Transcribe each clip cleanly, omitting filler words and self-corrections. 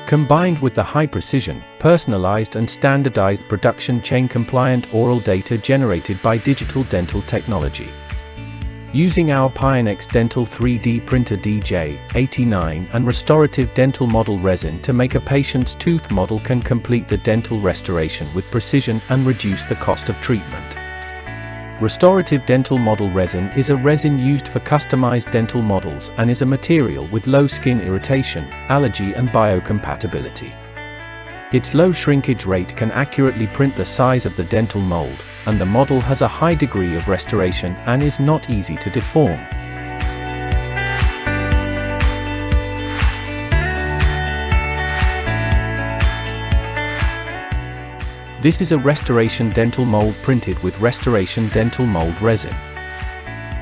combined with the high-precision, personalized and standardized production chain-compliant oral data generated by digital dental technology. Using our Pionex Dental 3D printer DJ89 and restorative dental model resin to make a patient's tooth model can complete the dental restoration with precision and reduce the cost of treatment. Restorative dental model resin is a resin used for customized dental models and is a material with low skin irritation, allergy and biocompatibility. Its low shrinkage rate can accurately print the size of the dental mold, and the model has a high degree of restoration and is not easy to deform. This is a restoration dental mold printed with restoration dental mold resin.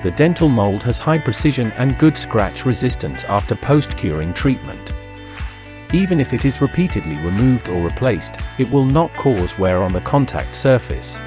The dental mold has high precision and good scratch resistance after post-curing treatment. Even if it is repeatedly removed or replaced, it will not cause wear on the contact surface.